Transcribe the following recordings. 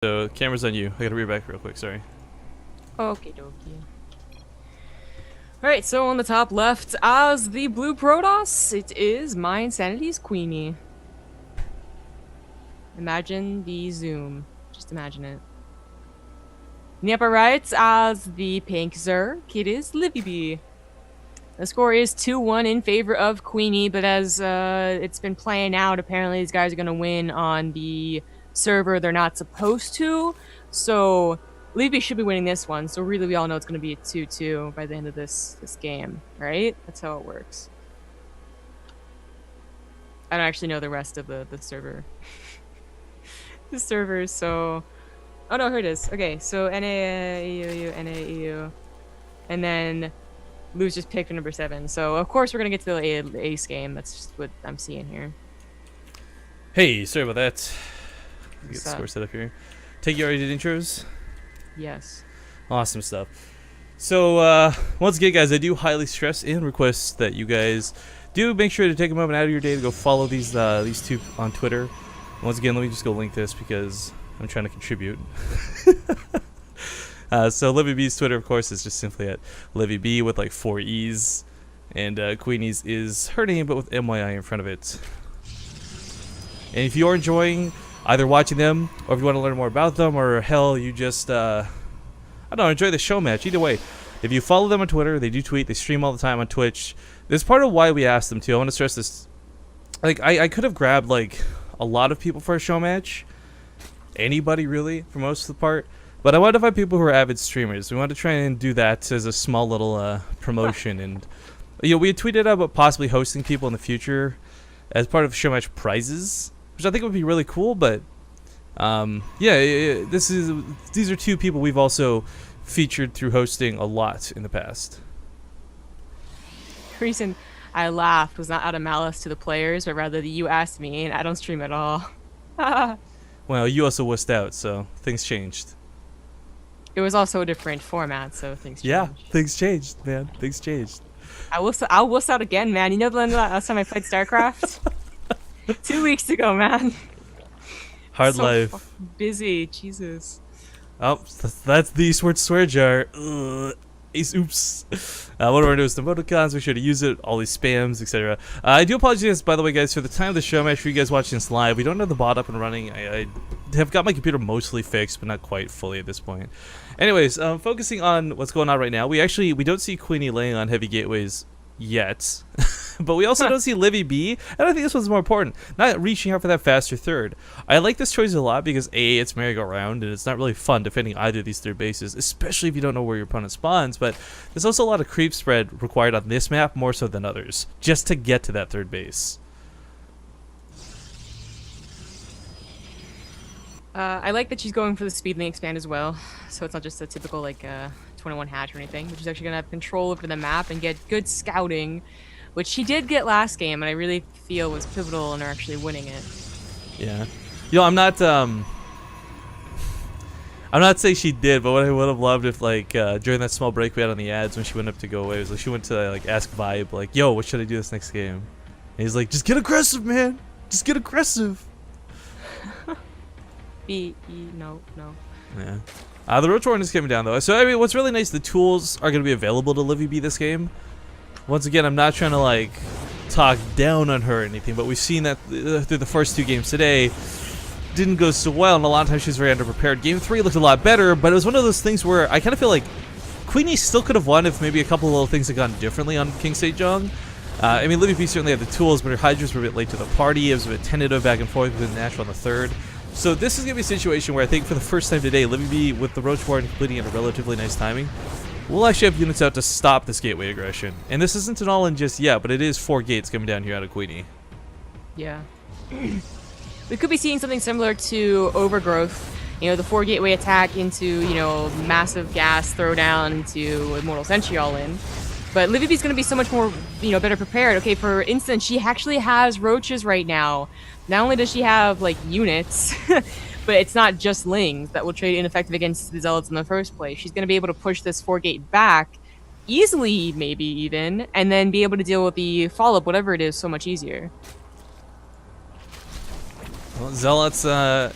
So camera's on you. I gotta read back real quick. Sorry. Okay, dokie. Alright, so on the top left, as the blue Protoss, it is my Insanity's QueenE. Imagine the zoom. Just imagine it. In the upper right, as the pink Zerg, it is Livibee. The score is 2-1 in favor of QueenE, but as it's been playing out, apparently these guys are going to win on the server they're not supposed to. So Livibee should be winning this one, so really we all know it's going to be a 2-2 by the end of this game, right? That's how it works. I don't actually know the rest of the server. The servers, so... Oh no, here it is. Okay, so NAEU, and then Lou's just picked for number 7. So of course we're going to get to the ace game. That's just what I'm seeing here. Hey, sorry about that. Get the score set up here. Take you already did intros? Yes. Awesome stuff. So once again, guys, I do highly stress and request that you guys do make sure to take a moment out of your day to go follow these two on Twitter. Once again, let me just go link this because I'm trying to contribute. So Livibee's Twitter, of course, is just simply at Livibee with like 4 E's, and QueenE's is her name but with MYI in front of it. And if you're enjoying either watching them, or if you want to learn more about them, or hell, you just I don't know, enjoy the Showmatch. Either way, if you follow them on Twitter, they do tweet, they stream all the time on Twitch. This is part of why we asked them to. I want to stress this. Like, I could have grabbed like a lot of people for a Showmatch, anybody really for most of the part, but I wanted to find people who are avid streamers. We wanted to try and do that as a small little promotion. And you know, we had tweeted about possibly hosting people in the future as part of Showmatch prizes, which I think would be really cool. But yeah, these are 2 people we've also featured through hosting a lot in the past. The reason I laughed was not out of malice to the players, but rather that you asked me, and I don't stream at all. Well, you also wussed out, so things changed. It was also a different format, so things changed. Yeah, things changed, man. Things changed. I'll wuss out again, man. You know the last time I played Starcraft? 2 weeks ago, man. Hard so life. Busy, Jesus. Oh, that's the swear jar. Ugh. Oops. What we're going to do is the emoticons. Make sure to use it. All these spams, etc. I do apologize, by the way, guys, for the time of the show. I'm sure you guys watching this live. We don't have the bot up and running. I have got my computer mostly fixed, but not quite fully at this point. Anyways, focusing on what's going on right now. We don't see QueenE laying on heavy gateways yet, but we also don't see Livibee, and I think this one's more important, not reaching out for that faster third. I like this choice a lot because A, it's merry-go-round, and it's not really fun defending either of these third bases, especially if you don't know where your opponent spawns, but there's also a lot of creep spread required on this map, more so than others, just to get to that third base. I like that she's going for the speedling expand as well, so it's not just a typical like 21 hatch or anything, which is actually gonna have control over the map and get good scouting, which she did get last game, and I really feel was pivotal in her actually winning it. Yeah, I'm not saying she did, but what I would have loved if like during that small break we had on the ads when she went up to go away, was like she went to like ask Vibe like, "Yo, what should I do this next game?" And he's like, "Just get aggressive, man. Just get aggressive." No. Yeah. The Roach Warren is coming down though. So I mean, what's really nice, the tools are going to be available to Livibee this game. Once again, I'm not trying to like talk down on her or anything, but we've seen that through the first 2 games today, didn't go so well, and a lot of times she was very underprepared. Game 3 looked a lot better, but it was one of those things where I kind of feel like QueenE still could have won if maybe a couple of little things had gone differently on King Sejong. I mean, Livibee certainly had the tools, but her Hydras were a bit late to the party. It was a bit tentative back and forth between the natural and the third. So this is going to be a situation where I think for the first time today, Livibee, with the Roach Warren completing at a relatively nice timing, we'll actually have units out to stop this gateway aggression. And this isn't an all-in just yet, but it is 4 gates coming down here out of QueenE. Yeah. We could be seeing something similar to Overgrowth. You know, the 4 gateway attack into, you know, massive gas throwdown into Immortal Sentry all in. But Livibee's going to be so much more, you know, better prepared. Okay, for instance, she actually has roaches right now. Not only does she have, like, units, but it's not just Lings that will trade ineffective against the Zealots in the first place. She's going to be able to push this 4-gate back, easily maybe even, and then be able to deal with the follow-up, whatever it is, so much easier. Well, Zealots,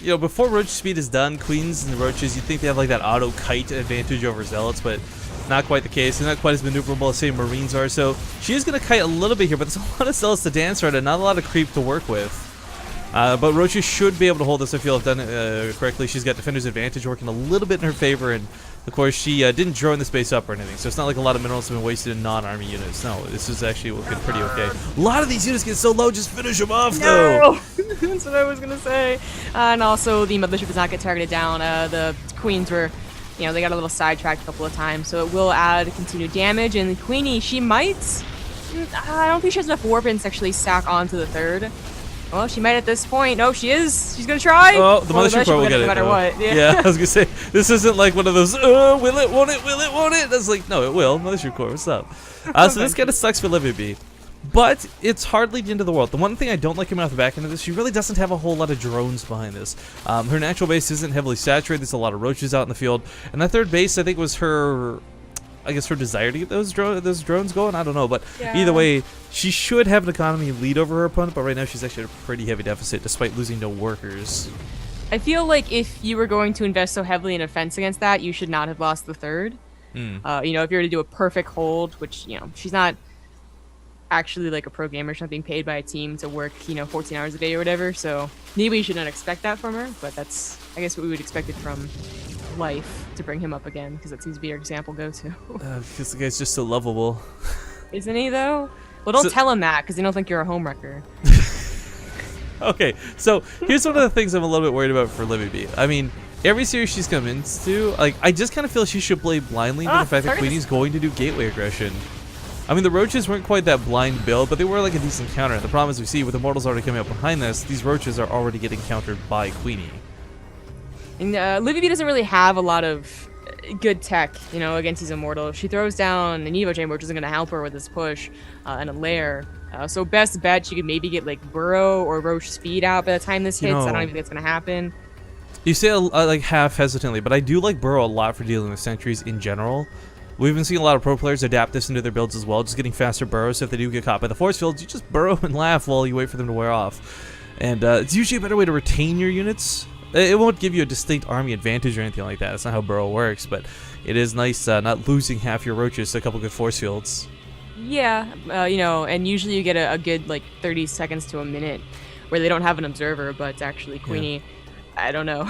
you know, before Roach speed is done, Queens and Roaches, you'd think they have like that auto kite advantage over Zealots, but not quite the case. They're not quite as maneuverable as say Marines are, so she is going to kite a little bit here, but there's a lot of Zealots to dance around and not a lot of creep to work with. But Roaches should be able to hold this if you'll have done it correctly. She's got Defender's Advantage working a little bit in her favor, and of course she didn't drone this base up or anything, so it's not like a lot of minerals have been wasted in non-army units. No, this is actually looking pretty okay. A lot of these units get so low, just finish them off though! That's what I was going to say. And also the Mothership does not get targeted down. The Queens were, you know, they got a little sidetracked a couple of times, so it will add continued damage, and QueenE, she might, I don't think she has enough Warpins to actually stack onto the third. Well, she might at this point. No, she is. She's gonna try. Oh, the Mothership will get it. No matter what. Yeah, I was gonna say this isn't like one of those. Oh, will it? Won't it? Will it? Won't it? That's like no, it will. Mothership Core. What's up? So this kind of sucks for Livibee, but it's hardly the end of the world. The one thing I don't like coming off the back end of this, she really doesn't have a whole lot of drones behind this. Her natural base isn't heavily saturated. There's a lot of Roaches out in the field, and that third base I think was her. I guess her desire to get those drones going. I don't know, but either way, she should have an economy lead over her opponent. But right now, she's actually at a pretty heavy deficit, despite losing no workers. I feel like if you were going to invest so heavily in offense against that, you should not have lost the third. You know, if you were to do a perfect hold, which you know she's not actually like a pro gamer, she's not being paid by a team to work 14 hours a day or whatever. So maybe you should not expect that from her. But that's I guess what we would expect it from life to bring him up again, because that seems to be your example go-to. Because the guy's just so lovable. Isn't he though? Well, don't tell him that, because they don't think you're a homewrecker. Okay, so here's one of the things I'm a little bit worried about for Livibee. I mean, every series she's come into, like, I just kind of feel she should play blindly into the fact that QueenE's going to do gateway aggression. I mean, the Roaches weren't quite that blind build, but they were like a decent counter. And the problem is we see with Immortals already coming up behind this, these Roaches are already getting countered by QueenE. And Livibee doesn't really have a lot of good tech, against these Immortals. She throws down an Evo Chamber, which isn't going to help her with this push, and a Lair. So best bet, she could maybe get like Burrow or Roach Speed out by the time this hits. I don't even think that's going to happen. You say like half hesitantly, but I do like Burrow a lot for dealing with sentries in general. We've been seeing a lot of pro players adapt this into their builds as well, just getting faster burrows. So if they do get caught by the force fields, you just burrow and laugh while you wait for them to wear off. And it's usually a better way to retain your units. It won't give you a distinct army advantage or anything like that. That's not how burrow works, but it is nice not losing half your Roaches to a couple good force fields. Yeah, and usually you get a good like 30 seconds to a minute where they don't have an observer, but actually QueenE, I don't know,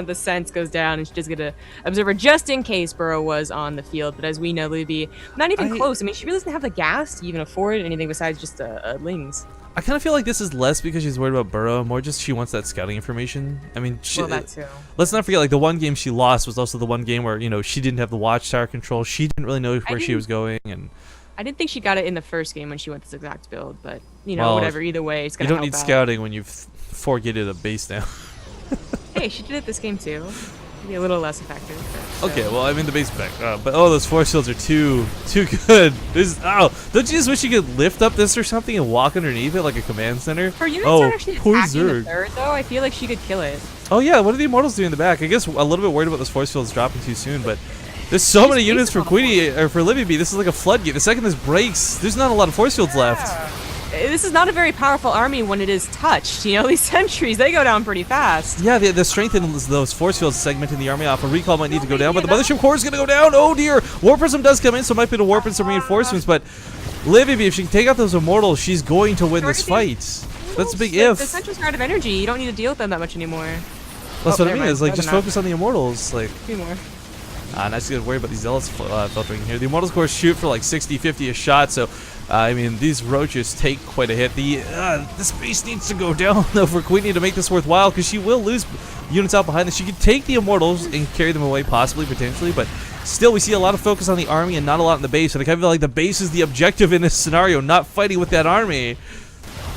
the sense goes down and she just get an observer just in case Burrow was on the field. But as we know, Livibee, not even close. I mean, she really doesn't have the gas to even afford anything besides just Lings. I kind of feel like this is less because she's worried about Burrow, more just she wants that scouting information. I mean, that too. Let's not forget, like, the one game she lost was also the one game where, she didn't have the watchtower control. She didn't really know where she was going. And I didn't think she got it in the first game when she went this exact build, but, whatever, either way, it's going to help out. You don't need scouting when you've forgetted a base now. Hey, she did it this game too. Maybe a little less effective. But, okay, well, I mean the base back, but those force fields are too good. Don't you just wish you could lift up this or something and walk underneath it like a command center? Her units are actually attacking the third, though. I feel like she could kill it. Oh yeah, what are the Immortals doing in the back? I guess a little bit worried about those force fields dropping too soon, but there's so many units for QueenE or for Livibee. This is like a floodgate. The second this breaks, there's not a lot of force fields left. This is not a very powerful army when it is touched. These sentries, they go down pretty fast. Yeah, the strength in those force fields segmenting the army off. A recall might need to go down, but the Mothership Core is going to go down. Oh dear. War Prism does come in, so it might be to warp in some reinforcements, but Livibee, if she can take out those Immortals, she's going to win this fight. That's a big if. The sentries are out of energy. You don't need to deal with them that much anymore. That's what I mean. Is like just focus on the Immortals. Like, a few more. Not just gonna worry about these Zealots filtering here. The Immortals, of course, shoot for like 60, 50 a shot, so I mean these Roaches take quite a hit. The space needs to go down though for QueenE to make this worthwhile, because she will lose units out behind this. She could take the Immortals and carry them away, possibly, potentially, but still we see a lot of focus on the army and not a lot in the base. And I kind of feel like the base is the objective in this scenario, not fighting with that army.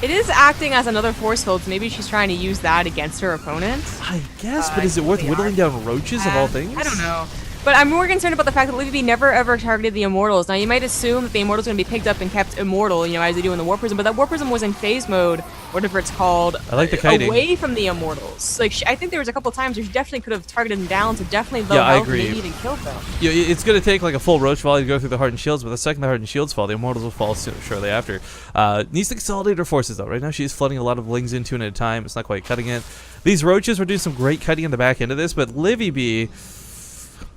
It is acting as another force field, so maybe she's trying to use that against her opponent. I guess, but is it worth whittling down Roaches of all things? I don't know. But I'm more concerned about the fact that Livibee never ever targeted the Immortals. Now, you might assume that the Immortals are going to be picked up and kept immortal, you know, as they do in the War Prism, but that War Prism was in phase mode, whatever it's called, I like the kiting. away from the Immortals. Like, I think there was a couple times where she definitely could have targeted them down to definitely low health and maybe even killed them. Yeah, it's going to take like a full Roach volley to go through the Hardened Shields, but the second the Hardened Shields fall, the Immortals will fall shortly after. Needs to consolidate her forces, though. Right now, she's flooding a lot of Lings into it at a time. It's not quite cutting it. These Roaches were doing some great cutting in the back end of this, but Livibee,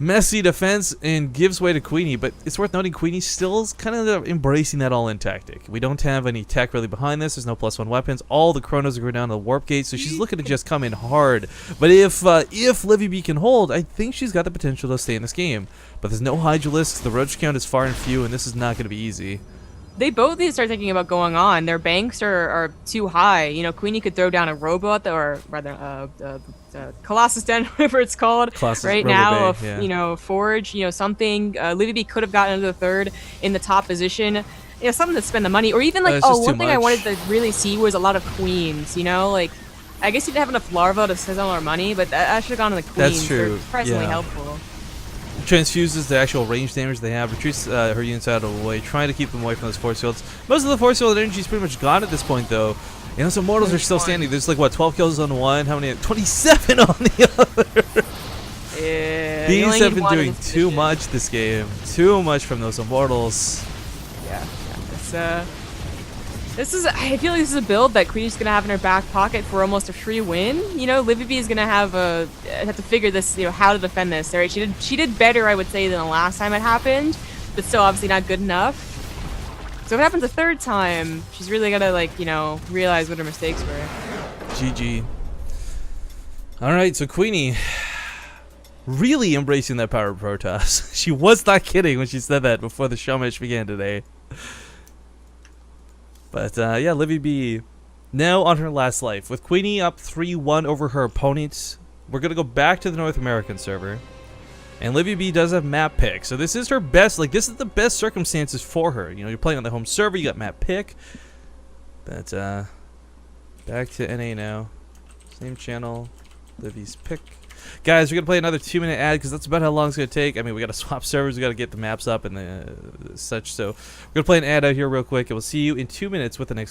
messy defense and gives way to QueenE, but it's worth noting QueenE still is kind of embracing that all-in tactic. We don't have any tech really behind this. There's no +1 weapons. All the Chronos are going down to the Warp Gate, so she's looking to just come in hard. But if Livibee can hold, I think she's got the potential to stay in this game. But there's no Hydralisks, the Roach count is far and few, and this is not going to be easy. They both need to start thinking about going on. Their banks are too high. You know, QueenE could throw down a robot, or rather, Colossus Den, whatever it's called, Colossus right Robo now. Bay, yeah. You know, Forge, you know, something. Livibee could have gotten into the third in the top position. You know, something to spend the money, or even like, one thing I wanted to really see was a lot of Queens. You know, like, I guess you didn't have enough larva to spend all our money, but that should have gone to the Queens. That's true. They're surprisingly helpful. Transfuses the actual range damage they have, retreats her units out of the way, trying to keep them away from those force fields. Most of the force field energy is pretty much gone at this point, though. You know, some mortals are still standing. There's like, what, 12 kills on one? How many? 27 on the other! Yeah, These have been doing too much this game. Too much from those immortals. Yeah, I feel like this is a build that QueenE's gonna have in her back pocket for almost a free win. You know, Livibee is gonna have to figure this, you know, how to defend this. Right? She did better, I would say, than the last time it happened, but still obviously not good enough. So if it happens a third time, she's really gotta, like, you know, realize what her mistakes were. GG. All right, so QueenE really embracing that power of Protoss. She was not kidding when she said that before the Showmatch began today. But, yeah, Livibee now on her last life. With QueenE up 3-1 over her opponents, we're going to go back to the North American server. And Livibee does have map pick. So this is her best, like, this is the best circumstances for her. You know, you're playing on the home server, you got map pick. But, back to NA now. Same channel, Livy's pick. Guys, we're going to play another 2-minute ad because that's about how long it's going to take. I mean, we got to swap servers, we got to get the maps up and such. So we're going to play an ad out here real quick, and we'll see you in 2 minutes with the next